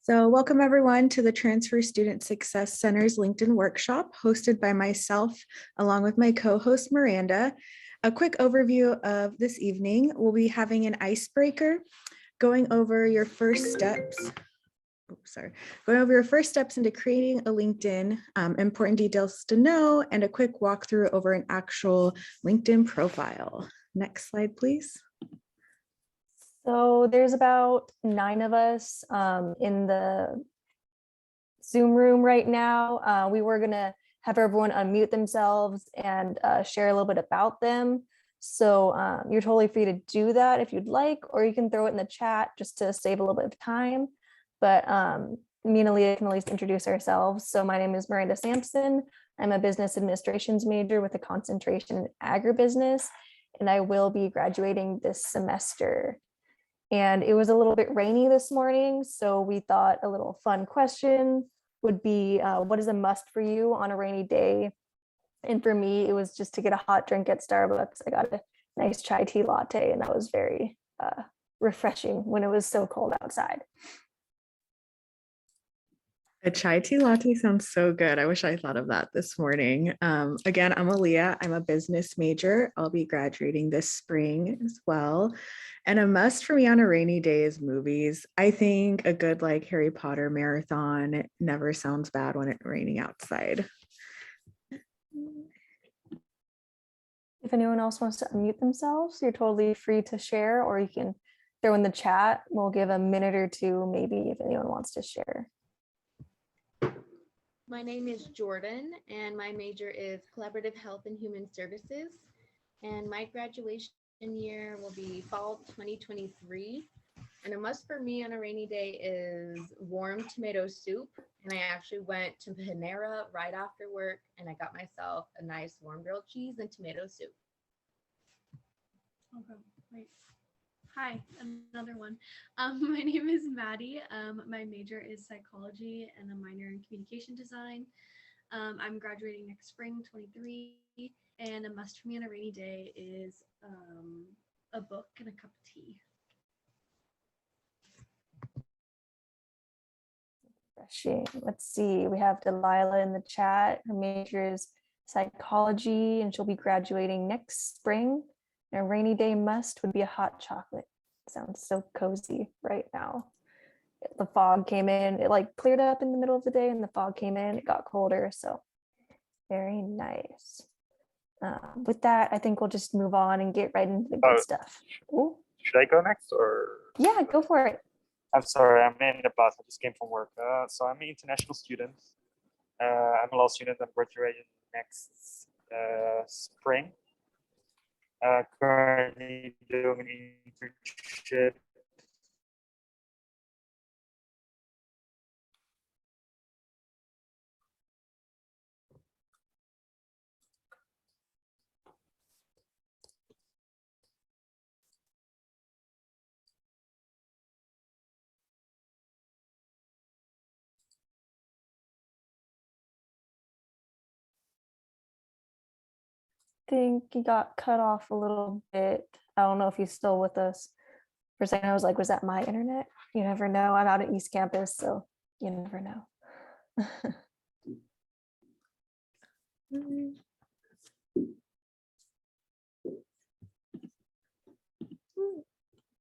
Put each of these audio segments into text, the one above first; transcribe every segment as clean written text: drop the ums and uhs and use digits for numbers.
So welcome everyone to the Transfer Student Success Center's LinkedIn workshop hosted by myself along with my co-host Miranda. A quick overview of this evening, we'll be having an icebreaker, going over your first steps. Going over your first steps into creating a LinkedIn, important details to know, and a quick walkthrough over an actual LinkedIn profile. Next slide, please. So there's about 9 of us in the Zoom room right now. We were gonna have everyone unmute themselves and share a little bit about them. So you're totally free to do that if you'd like, or you can throw it in the chat just to save a little bit of time. But me and Aaliyah can at least introduce ourselves. So my name is Miranda Sampson. I'm a business administrations major with a concentration in agribusiness, and I will be graduating this semester. And it was a little bit rainy this morning, so we thought a little fun question would be, what is a must for you on a rainy day? And for me, it was just to get a hot drink at Starbucks. I got a nice chai tea latte, and that was very refreshing when it was so cold outside. A chai tea latte sounds so good. I wish I thought of that this morning. Again, I'm Aaliyah. I'm a business major. I'll be graduating this spring as well. And a must for me on a rainy day is movies. I think a good like Harry Potter marathon never sounds bad when it's raining outside. If anyone else wants to unmute themselves, you're totally free to share, or you can throw in the chat. We'll give a minute or two, maybe, if anyone wants to share. My name is Jordan, and my major is Collaborative Health and Human Services. And my graduation year will be fall 2023. And a must for me on a rainy day is warm tomato soup. And I actually went to Panera right after work, and I got myself a nice warm grilled cheese and tomato soup. Okay, wait. Hi, another one. My name is Maddie. My major is psychology and a minor in communication design. I'm graduating next spring, 23, and a must for me on a rainy day is a book and a cup of tea. Let's see, we have Delilah in the chat. Her major is psychology, and she'll be graduating next spring. And a rainy day must would be a hot chocolate. Sounds so cozy right now. The fog came in, it like cleared up in the middle of the day, and the fog came in, it got colder, so very nice. With that, I think we'll just move on and get right into the good stuff. Ooh. Should I go next, or? Yeah, go for it. I'm sorry, I'm in the bus. I just came from work. So I'm an international student. I'm a law student. I'm graduating next spring. Currently doing an internship. I think he got cut off a little bit. I don't know if he's still with us. For a second, I was like, was that my internet? You never know. I'm out at East Campus, so you never know.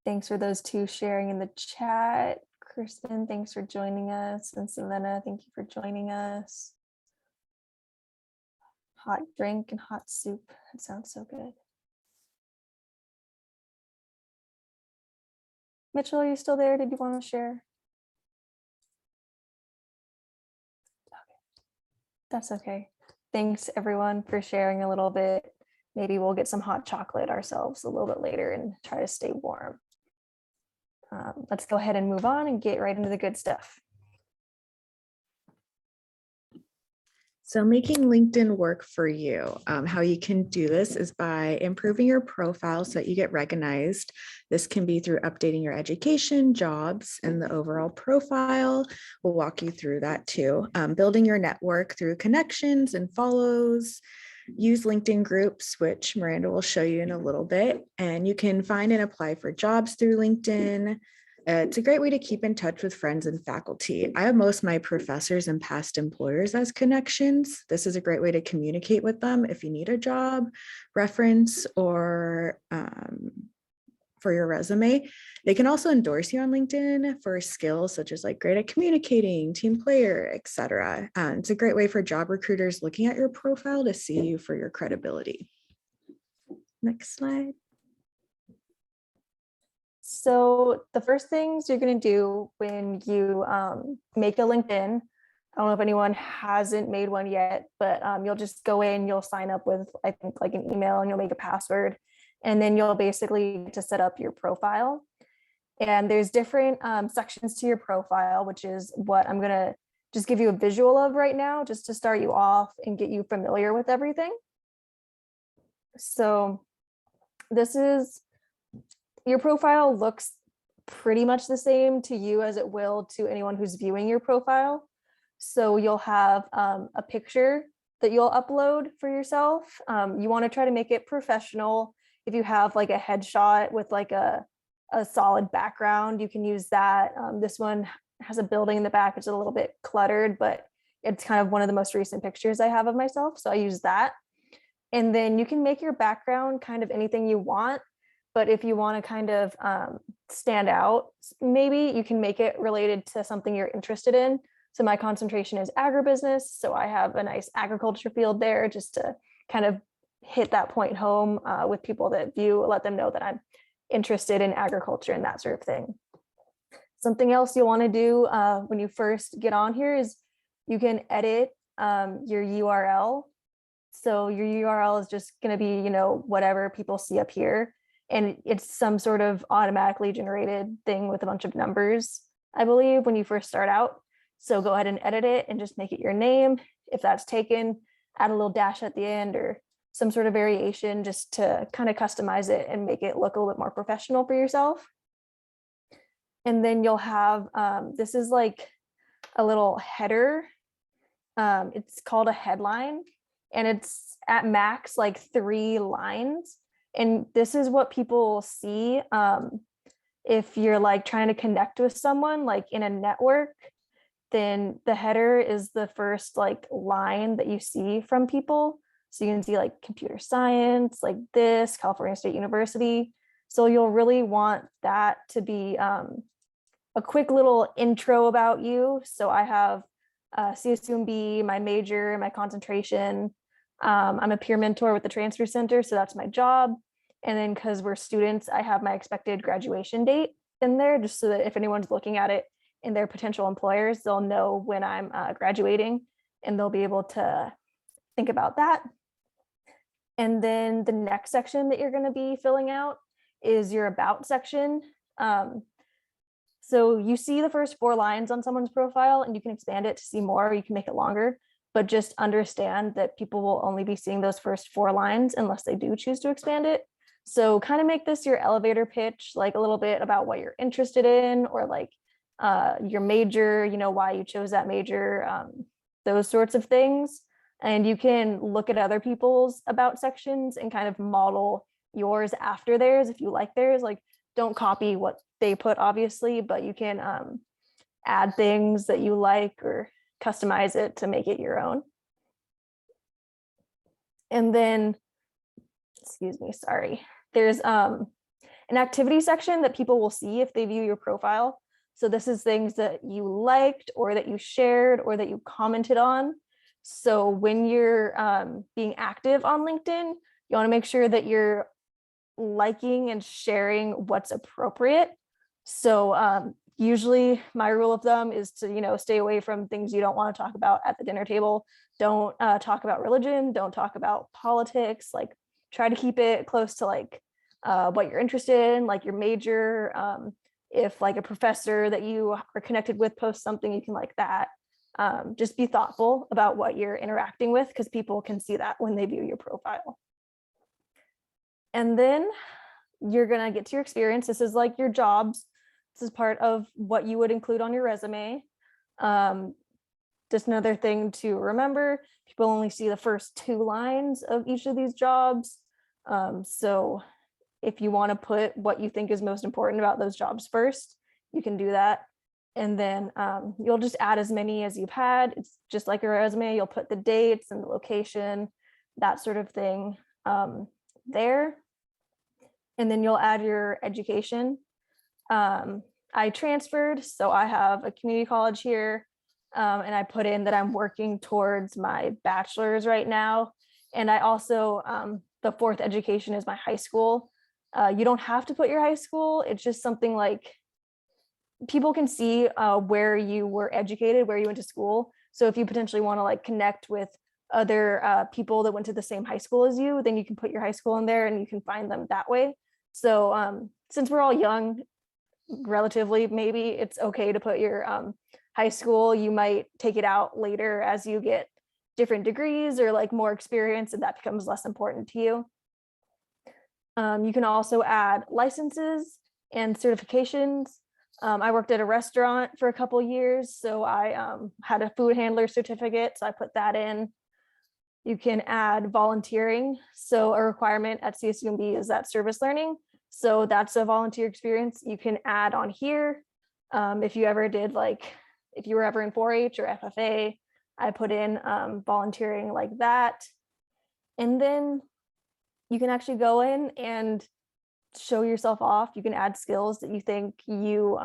Thanks for those two sharing in the chat. Kristen, thanks for joining us. And Selena, thank you for joining us. Hot drink and hot soup. That sounds so good. Mitchell, are you still there? Did you want to share? Okay. That's okay. Thanks everyone for sharing a little bit. Maybe we'll get some hot chocolate ourselves a little bit later and try to stay warm. Let's go ahead and move on and get right into the good stuff. So making LinkedIn work for you, how you can do this is by improving your profile so that you get recognized. This can be through updating your education, jobs, and the overall profile. We'll walk you through that too. Building your network through connections and follows. Use LinkedIn groups, which Miranda will show you in a little bit. And you can find and apply for jobs through LinkedIn. It's a great way to keep in touch with friends and faculty. I have most of my professors and past employers as connections. This is a great way to communicate with them if you need a job reference or for your resume. They can also endorse you on LinkedIn for skills such as like great at communicating, team player, etc. It's a great way for job recruiters looking at your profile to see you for your credibility. Next slide. So the first things you're going to do when you make a LinkedIn, I don't know if anyone hasn't made one yet, but you'll just go in, you'll sign up with, I think, like an email, and you'll make a password, and then you'll basically get to set up your profile. And there's different sections to your profile, which is what I'm going to just give you a visual of right now, just to start you off and get you familiar with everything. So this is, your profile looks pretty much the same to you as it will to anyone who's viewing your profile. So you'll have a picture that you'll upload for yourself. You want to try to make it professional. If you have like a headshot with like a solid background, you can use that. This one has a building in the back, which is a little bit cluttered, but it's kind of one of the most recent pictures I have of myself. So I use that. And then you can make your background kind of anything you want. But if you want to kind of stand out, maybe you can make it related to something you're interested in. So my concentration is agribusiness. So I have a nice agriculture field there just to kind of hit that point home with people that view, let them know that I'm interested in agriculture and that sort of thing. Something else you'll want to do when you first get on here is you can edit your URL. So your URL is just going to be, you know, whatever people see up here. And it's some sort of automatically generated thing with a bunch of numbers, I believe, when you first start out. So go ahead and edit it and just make it your name. If that's taken, add a little dash at the end or some sort of variation just to kind of customize it and make it look a little bit more professional for yourself. And then you'll have, this is like a little header. It's called a headline, and it's at max like 3 lines. And this is what people see if you're like trying to connect with someone like in a network, then the header is the first like line that you see from people. So you can see like computer science, like this, California State University. So you'll really want that to be a quick little intro about you. So I have CSUMB, my major, my concentration. I'm a peer mentor with the transfer center, so that's my job. And then because we're students, I have my expected graduation date in there, just so that if anyone's looking at it in their potential employers, they'll know when I'm graduating and they'll be able to think about that. And then the next section that you're going to be filling out is your about section. So you see the first 4 lines on someone's profile, and you can expand it to see more, you can make it longer, but just understand that people will only be seeing those first 4 lines unless they do choose to expand it. So kind of make this your elevator pitch, like a little bit about what you're interested in, or like your major, you know, why you chose that major, those sorts of things. And you can look at other people's about sections and kind of model yours after theirs if you like theirs. Like, don't copy what they put, obviously, but you can add things that you like or customize it to make it your own. And then, excuse me, sorry, there's an activity section that people will see if they view your profile. So this is things that you liked or that you shared or that you commented on. So when you're being active on LinkedIn, you want to make sure that you're liking and sharing what's appropriate. So usually my rule of thumb is to, you know, stay away from things you don't want to talk about at the dinner table. Don't talk about religion, don't talk about politics, like try to keep it close to like what you're interested in, like your major. If like a professor that you are connected with posts something, you can like that. Just be thoughtful about what you're interacting with, because people can see that when they view your profile. And then you're gonna get to your experience. This is like your jobs. This is part of what you would include on your resume. Just another thing to remember, people only see the first 2 lines of each of these jobs. So if you want to put what you think is most important about those jobs first, you can do that. And then you'll just add as many as you've had. It's just like a resume. You'll put the dates and the location, that sort of thing there. And then you'll add your education. I transferred, so I have a community college here, and I put in that I'm working towards my bachelor's right now. And I also, the fourth education is my high school. You don't have to put your high school. It's just something like people can see where you were educated, where you went to school. So if you potentially want to like connect with other people that went to the same high school as you, then you can put your high school in there and you can find them that way. So since we're all young, relatively, maybe it's okay to put your high school. You might take it out later as you get different degrees or like more experience, and that becomes less important to you. You can also add licenses and certifications. I worked at a restaurant for a couple years, so I had a food handler certificate, so I put that in. You can add volunteering. So a requirement at CSUMB is that service learning. So that's a volunteer experience you can add on here. If you ever did if you were ever in 4-H or FFA, I put in volunteering like that. And then you can actually go in and show yourself off. You can add skills that you think you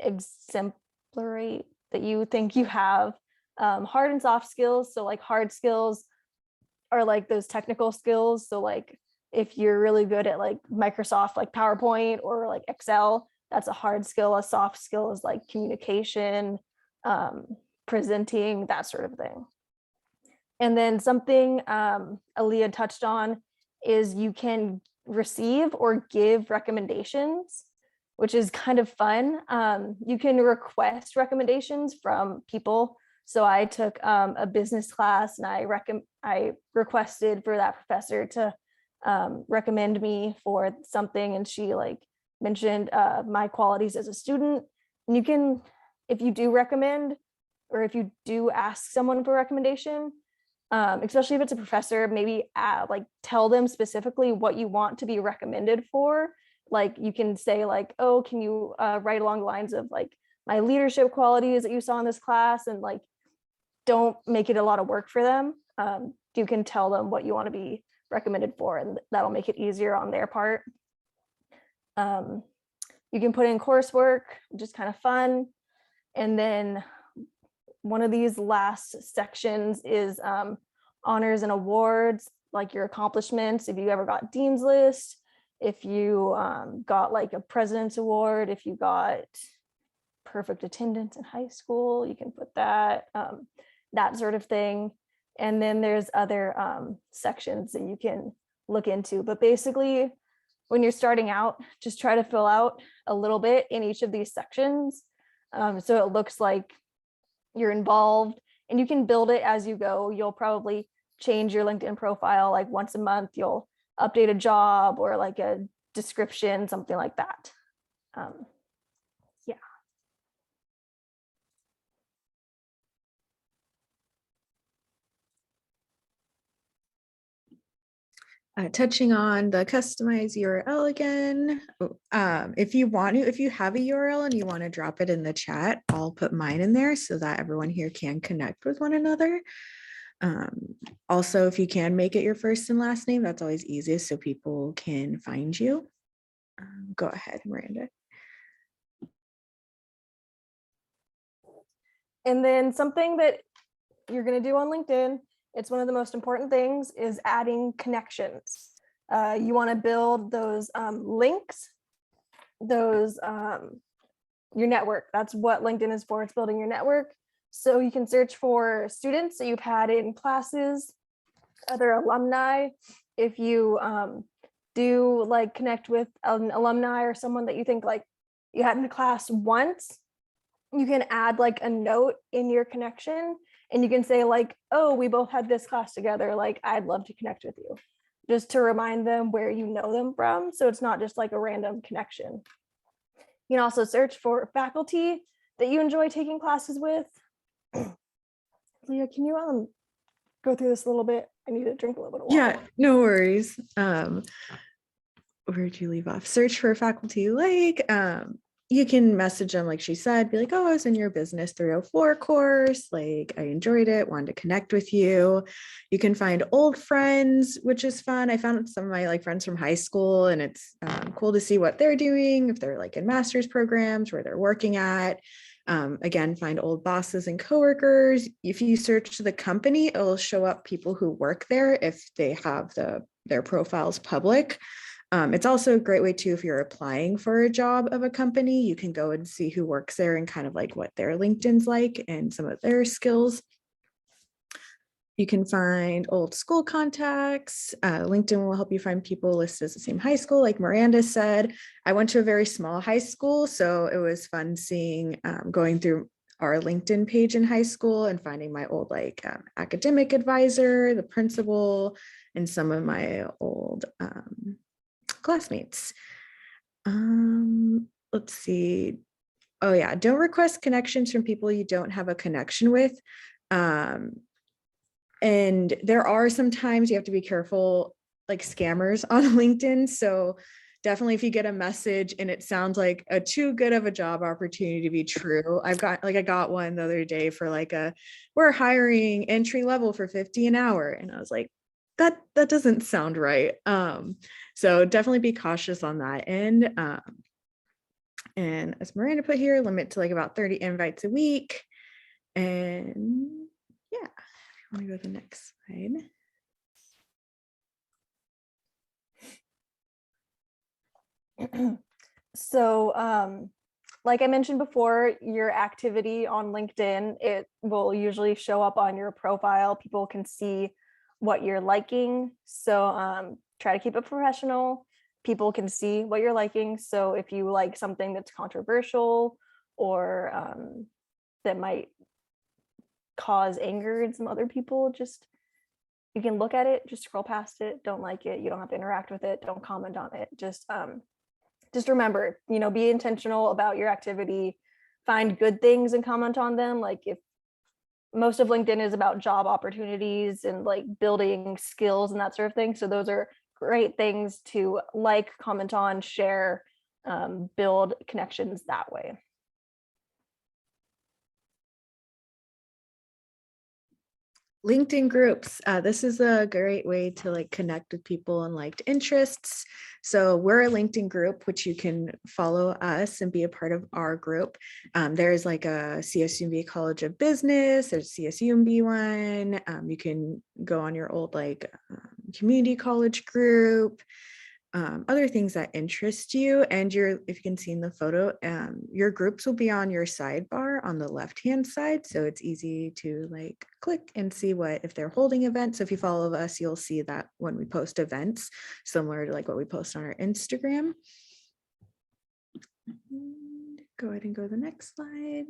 exemplate, that you think you have. Hard and soft skills. So like hard skills are like those technical skills. So like if you're really good at like Microsoft, like PowerPoint or like Excel, that's a hard skill. A soft skill is like communication, presenting, that sort of thing. And then something Aaliyah touched on is you can receive or give recommendations, which is kind of fun. You can request recommendations from people. So I took a business class and I requested for that professor to recommend me for something, and she like mentioned my qualities as a student. And you can, if you do recommend, or if you do ask someone for recommendation, especially if it's a professor, maybe like tell them specifically what you want to be recommended for. Like you can say like, oh, can you write along the lines of like my leadership qualities that you saw in this class, and like don't make it a lot of work for them. You can tell them what you want to be recommended for, and that'll make it easier on their part. You can put in coursework, which is kind of fun. And then one of these last sections is honors and awards, like your accomplishments. If you ever got Dean's List, if you got like a President's Award, if you got perfect attendance in high school, you can put that, that sort of thing. And then there's other sections that you can look into. But basically, when you're starting out, just try to fill out a little bit in each of these sections. So it looks like you're involved, and you can build it as you go. You'll probably change your LinkedIn profile like once a month. You'll update a job or like a description, something like that. Yeah. Touching on the customized URL again, if you have a URL and you want to drop it in the chat, I'll put mine in there so that everyone here can connect with one another. Also, if you can make it your first and last name, that's always easiest so people can find you. Go ahead, Miranda. And then something that you're going to do on LinkedIn, it's one of the most important things, is adding connections. You want to build those links, those your network. That's what LinkedIn is for. It's building your network. So you can search for students that you've had in classes, other alumni. If you do like connect with an alumni or someone that you think like you had in the class once, you can add like a note in your connection, and you can say like, oh, we both had this class together. Like, I'd love to connect with you, just to remind them where you know them from. So it's not just like a random connection. You can also search for faculty that you enjoy taking classes with. Leah, can you go through this a little bit? I need to drink a little bit of water. Yeah, no worries. Where'd you leave off? Search for faculty you like. you can message them, like she said, be like, oh, I was in your business 304 course. Like, I enjoyed it, wanted to connect with you. You can find old friends, which is fun. I found some of my like friends from high school, and it's cool to see what they're doing, if they're like in master's programs, where they're working at. Again, find old bosses and coworkers. If you search the company, it'll show up people who work there if they have their profiles public. It's also a great way too, if you're applying for a job of a company, you can go and see who works there and kind of like what their LinkedIn's like and some of their skills. You can find old school contacts. LinkedIn will help you find people listed as the same high school. Like Miranda said, I went to a very small high school, so it was fun seeing, going through our LinkedIn page in high school and finding my old like academic advisor, the principal, and some of my old classmates. Let's see. Oh yeah, don't request connections from people you don't have a connection with. And there are some times you have to be careful, like scammers on LinkedIn. So definitely if you get a message and it sounds like a too good of a job opportunity to be true. I got one the other day for like we're hiring entry level for 50 an hour. And I was like, that doesn't sound right. So definitely be cautious on that end. And as Miranda put here, limit to like about 30 invites a week. And yeah, I want to go to the next slide. So like I mentioned before, your activity on LinkedIn, it will usually show up on your profile. People can see what you're liking. So try to keep it professional. People can see what you're liking. So if you like something that's controversial or that might cause anger in some other people, just you can look at it, just scroll past it, don't like it, you don't have to interact with it, don't comment on it. Just remember, be intentional about your activity, find good things and comment on them. Like if most of LinkedIn is about job opportunities and like building skills and that sort of thing. So those are great things to like, comment on, share, build connections that way. LinkedIn groups. This is a great way to like connect with people and liked interests. So we're a LinkedIn group, which you can follow us and be a part of our group. There's like a CSUMB College of Business, there's CSUMB one. You can go on your old like community college group. Other things that interest you, and if you can see in the photo, your groups will be on your sidebar on the left hand side, so it's easy to like click and see if they're holding events. So if you follow us, you'll see that when we post events, similar to like what we post on our Instagram. Go ahead and go to the next slide.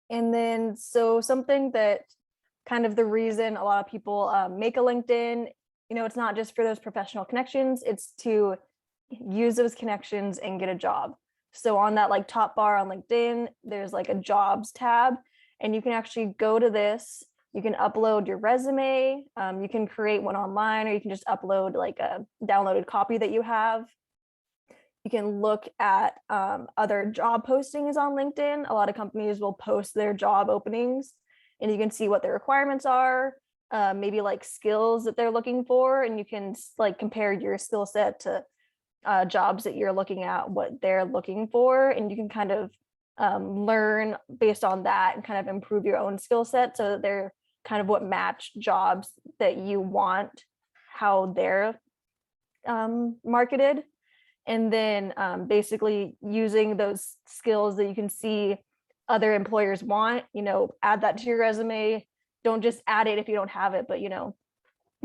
And then so something that kind of the reason a lot of people make a LinkedIn, it's not just for those professional connections, it's to use those connections and get a job. So on that like top bar on LinkedIn, there's like a jobs tab, and you can actually go to this, you can upload your resume, you can create one online, or you can just upload like a downloaded copy that you have. You can look at other job postings on LinkedIn. A lot of companies will post their job openings, and you can see what their requirements are, maybe like skills that they're looking for, and you can like compare your skill set to jobs that you're looking at, what they're looking for, and you can kind of learn based on that and kind of improve your own skill set so that they're kind of what match jobs that you want, how they're marketed. And then basically using those skills that you can see other employers want, add that to your resume. Don't just add it if you don't have it, but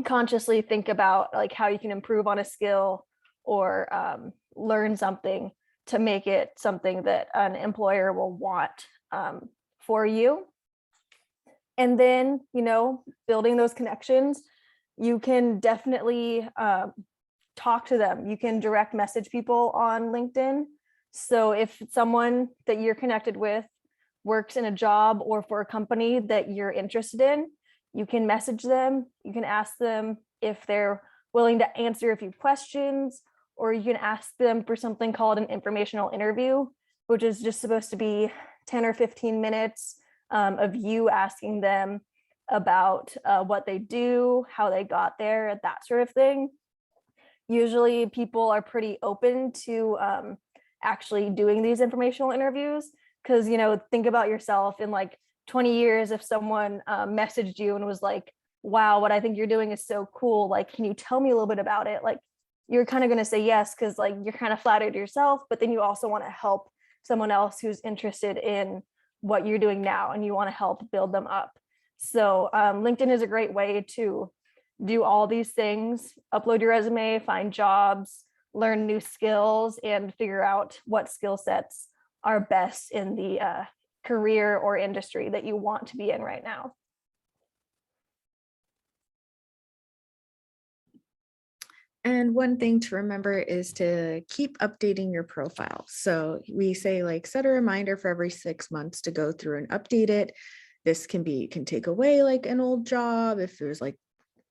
consciously think about like how you can improve on a skill or learn something to make it something that an employer will want for you. And then building those connections, you can definitely talk to them. You can direct message people on LinkedIn. So if someone that you're connected with works in a job or for a company that you're interested in, you can message them. You can ask them if they're willing to answer a few questions, or you can ask them for something called an informational interview, which is just supposed to be 10 or 15 minutes of you asking them about what they do, how they got there, that sort of thing. Usually people are pretty open to actually doing these informational interviews because, you know, think about yourself in like 20 years, if someone messaged you and was like, wow, what I think you're doing is so cool. Like, can you tell me a little bit about it? Like, you're kind of going to say yes, because like you're kind of flattered yourself, but then you also want to help someone else who's interested in what you're doing now and you want to help build them up. So LinkedIn is a great way to do all these things, upload your resume, find jobs, learn new skills, and figure out what skill sets are best in the career or industry that you want to be in right now. And one thing to remember is to keep updating your profile. So we say like set a reminder for every 6 months to go through and update it. This can take away like an old job if it was like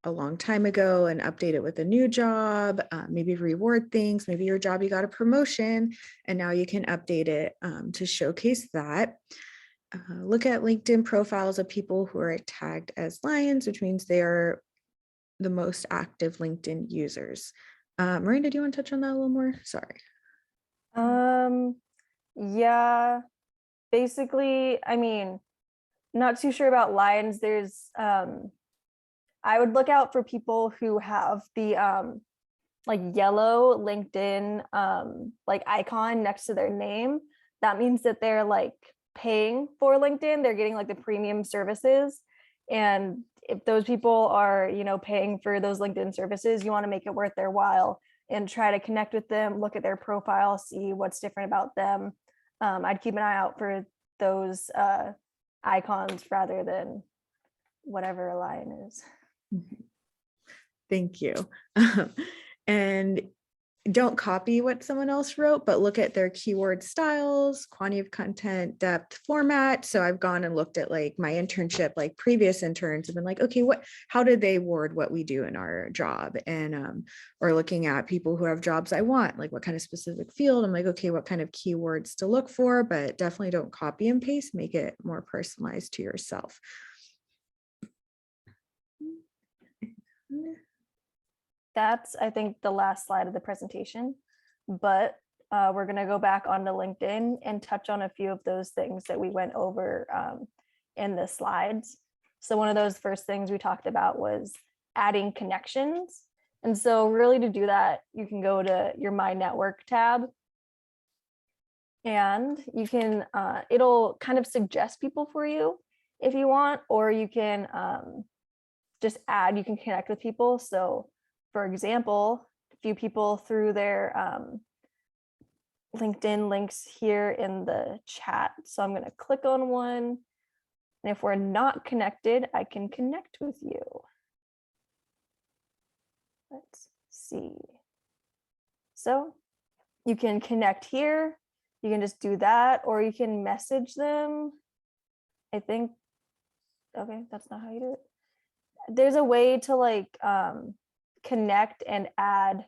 a long time ago and update it with a new job, maybe reward things, maybe your job, you got a promotion and now you can update it to showcase that. Look at LinkedIn profiles of people who are tagged as lions, which means they are the most active LinkedIn users. Miranda, do you want to touch on that a little more? Sorry. Yeah, basically, I mean, not too sure about lions. There's I would look out for people who have the like yellow LinkedIn like icon next to their name. That means that they're like paying for LinkedIn. They're getting like the premium services. And if those people are, you know, paying for those LinkedIn services, you want to make it worth their while and try to connect with them, look at their profile, see what's different about them. I'd keep an eye out for those icons rather than whatever a lion is. Thank you. And don't copy what someone else wrote, but look at their keyword styles, quantity of content, depth, format. So I've gone and looked at like my internship, like previous interns have been like, okay, how did they word what we do in our job? And or looking at people who have jobs I want, like what kind of specific field. I'm like, okay, what kind of keywords to look for, but definitely don't copy and paste, make it more personalized to yourself. That's, I think, the last slide of the presentation, but we're going to go back onto LinkedIn and touch on a few of those things that we went over in the slides. So one of those first things we talked about was adding connections. And so really to do that, you can go to your My Network tab and you can, it'll kind of suggest people for you if you want, or you can just add, you can connect with people. So for example, a few people threw their LinkedIn links here in the chat. So I'm going to click on one. And if we're not connected, I can connect with you. Let's see. So you can connect here. You can just do that, or you can message them. I think, okay, that's not how you do it. There's a way to like connect and add.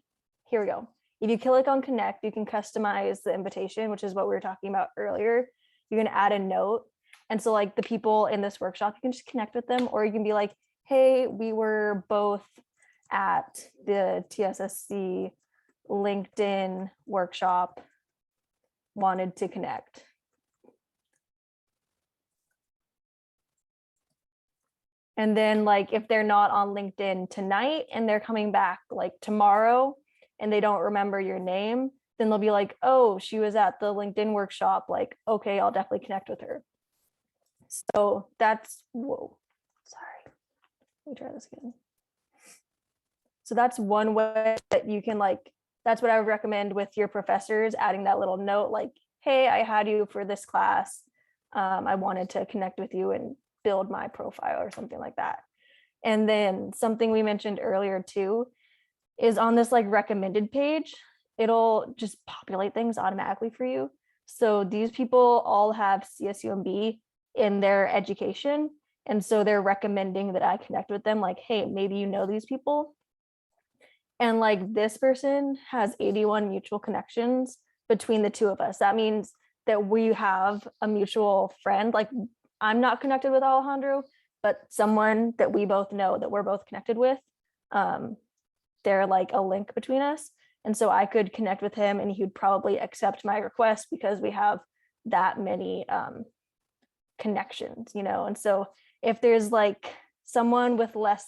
Here we go. If you click on connect, you can customize the invitation, which is what we were talking about earlier. You can add a note. And so like the people in this workshop, you can just connect with them, or you can be like, hey, we were both at the TSSC LinkedIn workshop, wanted to connect. And then like if they're not on LinkedIn tonight and they're coming back like tomorrow and they don't remember your name, then they'll be like, oh, she was at the LinkedIn workshop. Like, okay, I'll definitely connect with her. So that's, whoa, sorry. Let me try this again. So that's one way that you can like, that's what I would recommend with your professors, adding that little note like, hey, I had you for this class. I wanted to connect with you and build my profile or something like that. And then something we mentioned earlier too is on this like recommended page, it'll just populate things automatically for you. So these people all have CSUMB in their education. And so they're recommending that I connect with them like, hey, maybe you know these people. And like this person has 81 mutual connections between the two of us. That means that we have a mutual friend. Like I'm not connected with Alejandro, but someone that we both know that we're both connected with, they're like a link between us. And so I could connect with him and he would probably accept my request because we have that many connections, you know? And so if there's like someone with less,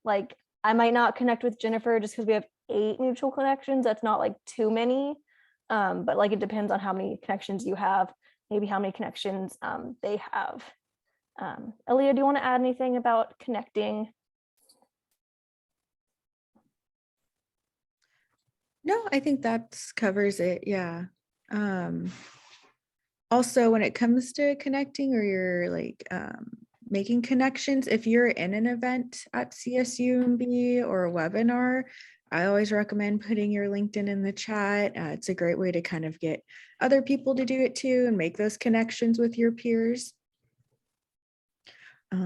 like I might not connect with Jennifer just because we have 8 mutual connections. That's not like too many. But like it depends on how many connections you have, maybe how many connections they have. Aaliyah, do you want to add anything about connecting? No, I think that covers it. Yeah. Also, when it comes to connecting or you're like making connections, if you're in an event at CSUMB or a webinar, I always recommend putting your LinkedIn in the chat. It's a great way to kind of get other people to do it too and make those connections with your peers. Let's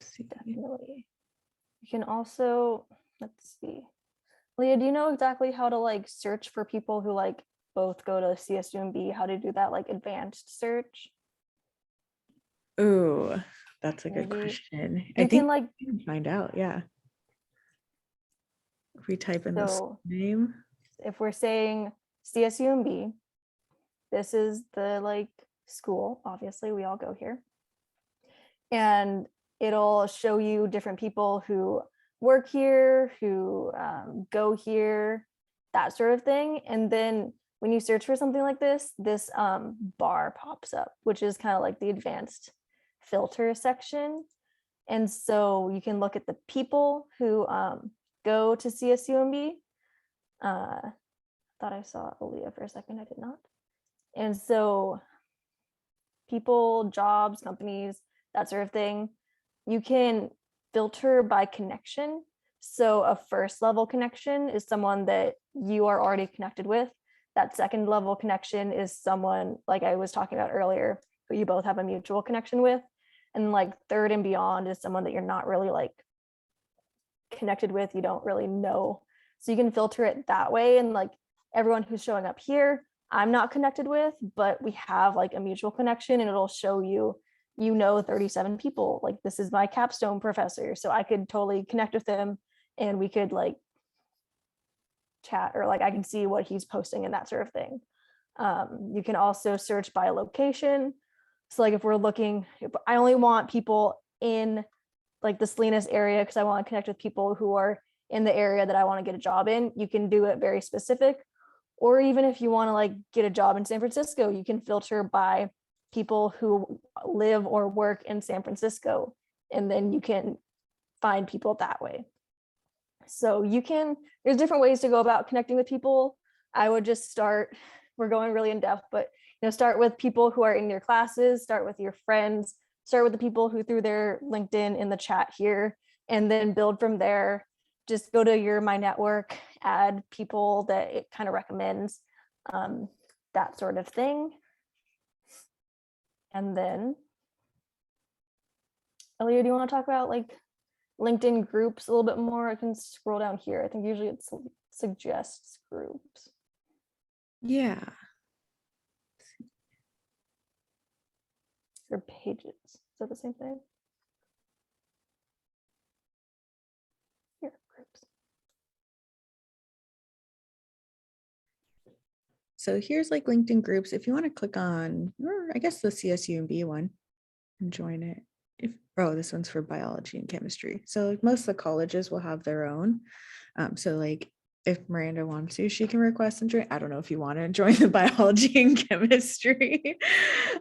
see. Definitely. You can also, let's see. Leah, do you know exactly how to like search for people who like both go to CSUMB, how to do that like advanced search? Ooh, that's a good Maybe question. you I think can like, we can find out. Yeah. If we type in the so name. if we're saying CSUMB, this is the like school, obviously we all go here. And it'll show you different people who work here, who go here, that sort of thing. And then when you search for something like this bar pops up, which is kind of like the advanced filter section. And so you can look at the people who go to CSUMB. Thought I saw Aaliyah for a second, I did not. And so people, jobs, companies, that sort of thing, you can filter by connection. So a first level connection is someone that you are already connected with. That second level connection is someone like I was talking about earlier, who you both have a mutual connection with. And like third and beyond is someone that you're not really like connected with, you don't really know. So you can filter it that way. And like everyone who's showing up here, I'm not connected with, but we have like a mutual connection and it'll show you, you know, 37 people. Like this is my capstone professor. So I could totally connect with him and we could like chat, or like I can see what he's posting and that sort of thing. You can also search by location. So like if we're looking, if I only want people in like the Salinas area because I want to connect with people who are in the area that I want to get a job in, you can do it very specific. Or even if you want to like get a job in San Francisco, you can filter by people who live or work in San Francisco, and then you can find people that way. So you can, there's different ways to go about connecting with people. I would just start, we're going really in depth, but start with people who are in your classes, start with your friends, start with the people who threw their LinkedIn in the chat here, and then build from there. Just go to your My Network, add people that it kind of recommends, that sort of thing. And then, Aaliyah, do you want to talk about like LinkedIn groups a little bit more? I can scroll down here. I think usually it suggests groups. Yeah. Or pages. Is that the same thing? Here, groups. So here's like LinkedIn groups. If you want to click on, or I guess the CSUMB one and join it. Oh, this one's for biology and chemistry. So like most of the colleges will have their own. So like if Miranda wants to, she can request and join. I don't know if you want to join the biology and chemistry.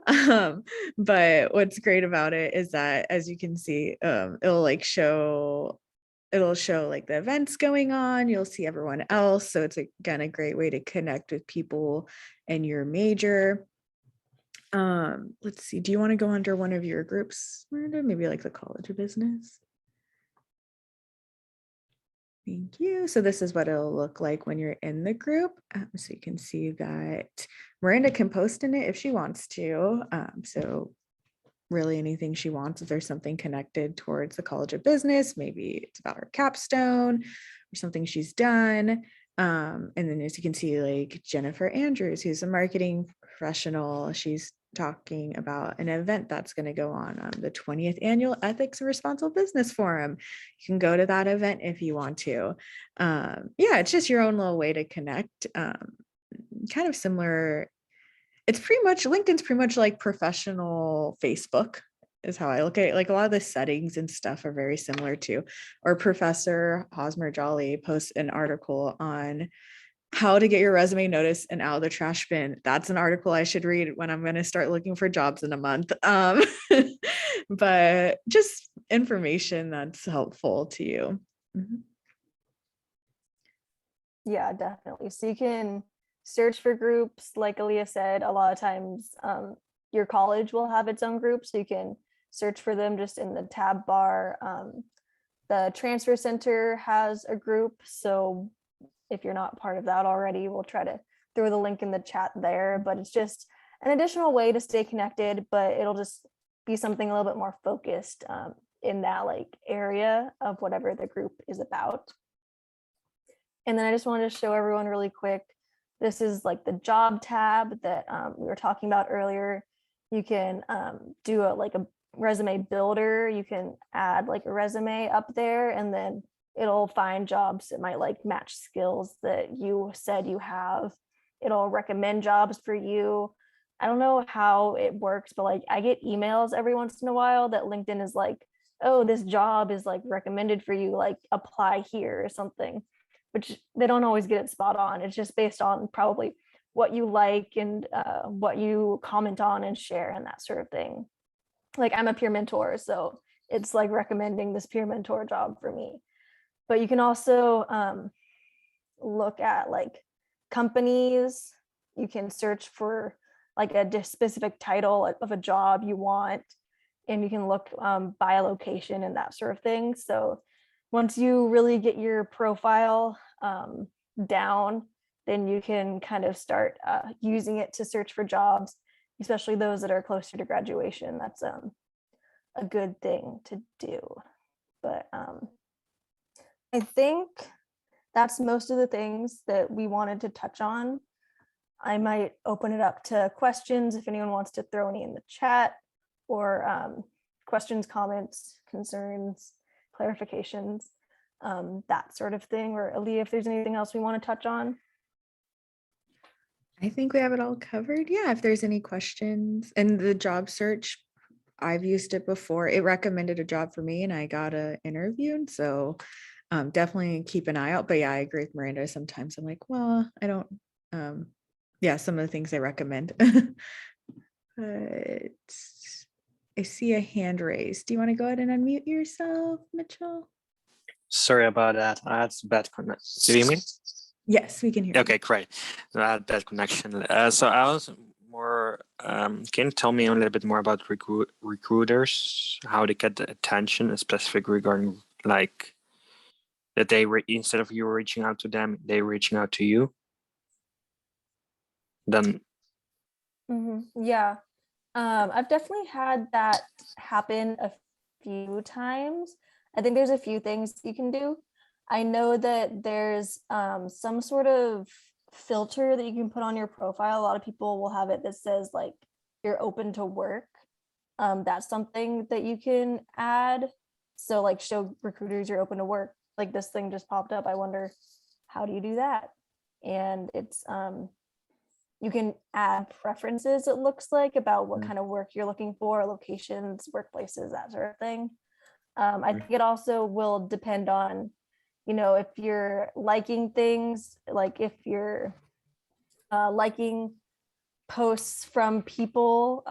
But what's great about it is that, as you can see, it'll show like the events going on. You'll see everyone else. So it's again a great way to connect with people in your major. Let's see. Do you want to go under one of your groups, Miranda? Maybe like the College of Business. Thank you. So this is what it'll look like when you're in the group. So you can see that Miranda can post in it if she wants to. So really anything she wants, if there's something connected towards the College of Business, maybe it's about her capstone or something she's done. And then as you can see, like Jennifer Andrews, who's a marketing professional, she's talking about an event that's going to go on the 20th annual Ethics and Responsible Business Forum. You can go to that event if you want to. Yeah, it's just your own little way to connect. Kind of similar. It's pretty much, LinkedIn's pretty much like professional Facebook is how I look at it. Like a lot of the settings and stuff are very similar to, or Professor Hosmer Jolly posts an article on how to get your resume noticed and out of the trash bin. That's an article I should read when I'm going to start looking for jobs in a month. But just information that's helpful to you. Mhm. Yeah, definitely. So you can search for groups, like Aaliyah said. A lot of times your college will have its own group, so you can search for them just in the tab bar. The transfer center has a group, so if you're not part of that already, we'll try to throw the link in the chat there. But it's just an additional way to stay connected, but it'll just be something a little bit more focused in that like area of whatever the group is about. And then I just wanted to show everyone really quick, this is like the job tab that we were talking about earlier. You can do like a resume builder. You can add like a resume up there, and then it'll find jobs that might like match skills that you said you have. It'll recommend jobs for you. I don't know how it works, but like I get emails every once in a while that LinkedIn is like, oh, this job is like recommended for you, like apply here or something, which they don't always get it spot on. It's just based on probably what you like and what you comment on and share and that sort of thing. Like I'm a peer mentor, so it's like recommending this peer mentor job for me. But you can also look at like companies. You can search for like a specific title of a job you want, and you can look by a location and that sort of thing. So once you really get your profile down, then you can kind of start using it to search for jobs, especially those that are closer to graduation. That's a good thing to do. But I think that's most of the things that we wanted to touch on. I might open it up to questions if anyone wants to throw any in the chat, or questions, comments, concerns, clarifications, that sort of thing. Or Aaliyah, if there's anything else we want to touch on. I think we have it all covered. Yeah, if there's any questions. And the job search, I've used it before. It recommended a job for me and I got an interview. So definitely keep an eye out. But yeah, I agree with Miranda. Sometimes I'm like, well, I don't, yeah, some of the things I recommend. But I see a hand raised. Do you want to go ahead and unmute yourself, Mitchell? Sorry about that. I had bad connection. Do you hear me? Yes, we can hear you. Okay, great. I had bad connection. So I was more, can you tell me a little bit more about recruiters, how they get the attention, specifically regarding like that they, instead of you reaching out to them, they reaching out to you? Then. Yeah, I've definitely had that happen a few times. I think there's a few things you can do. I know that there's some sort of filter that you can put on your profile. A lot of people will have it that says like you're open to work. That's something that you can add. So like show recruiters you're open to work. Like this thing just popped up. I wonder, how do you do that? And it's you can add preferences, it looks like, about what kind of work you're looking for, locations, workplaces, that sort of thing. I think it also will depend on, you know, if you're liking things, like if you're liking posts from people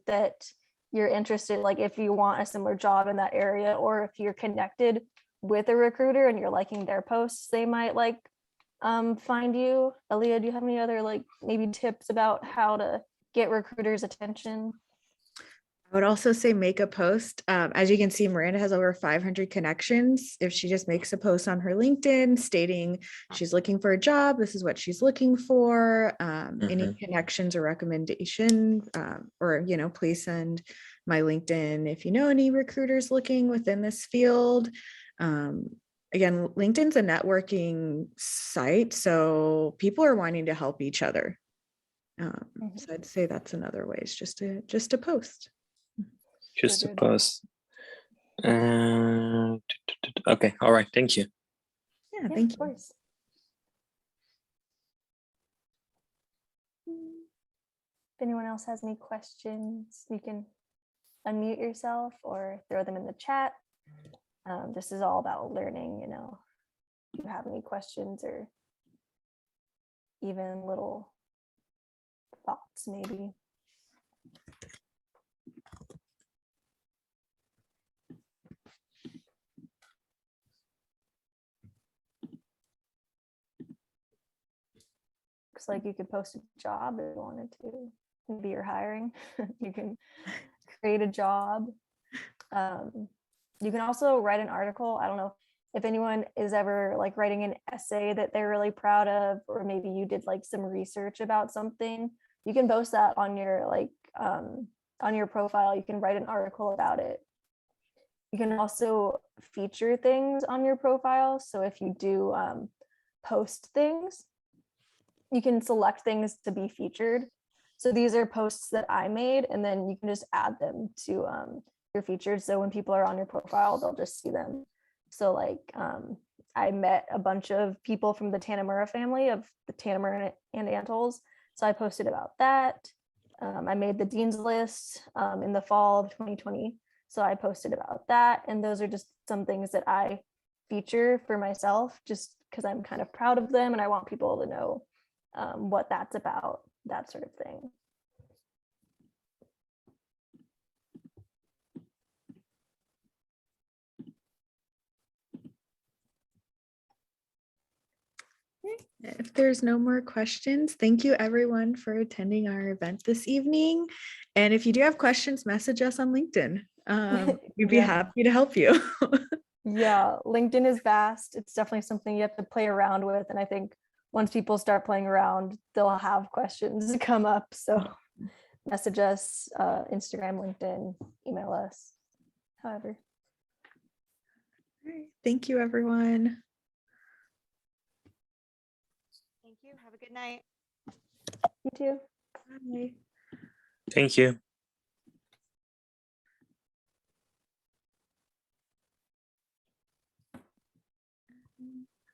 that you're interested, like if you want a similar job in that area, or if you're connected with a recruiter and you're liking their posts, they might like find you. Aaliyah, do you have any other like maybe tips about how to get recruiters' attention? I would also say make a post. As you can see, Miranda has over 500 connections. If she just makes a post on her LinkedIn stating she's looking for a job, this is what she's looking for, any connections or recommendation, or, you know, please send my LinkedIn if you know any recruiters looking within this field. again, LinkedIn's a networking site, so people are wanting to help each other. So I'd say that's another way, is just to post. Just to Good. post. Okay, all right, thank you. Yeah, Yeah, thank of you. course. If anyone else has any questions, you can unmute yourself or throw them in the chat. This is all about learning, you know. If you have any questions or even little thoughts, maybe. Looks like you could post a job if you wanted to. Maybe you're hiring. You can create a job. You can also write an article. I don't know if anyone is ever like writing an essay that they're really proud of, or maybe you did like some research about something. You can post that on your on your profile. You can write an article about it. You can also feature things on your profile. So if you do post things, you can select things to be featured. So these are posts that I made, and then you can just add them to your featured. So when people are on your profile, they'll just see them. So like I met a bunch of people from the Tanamura family of the Tanamura and Antles. So I posted about that. I made the Dean's List in the fall of 2020. So I posted about that. And those are just some things that I feature for myself, just because I'm kind of proud of them and I want people to know what that's about, that sort of thing. If there's no more questions, thank you everyone for attending our event this evening. And if you do have questions, message us on LinkedIn. We'd be Yeah. happy to help you. Yeah, LinkedIn is vast. It's definitely something you have to play around with. And I think once people start playing around, they'll have questions come up. So message us, Instagram, LinkedIn, email us, however. All right, thank you, everyone. Thank you. Have a good night. You too. Bye. Thank you.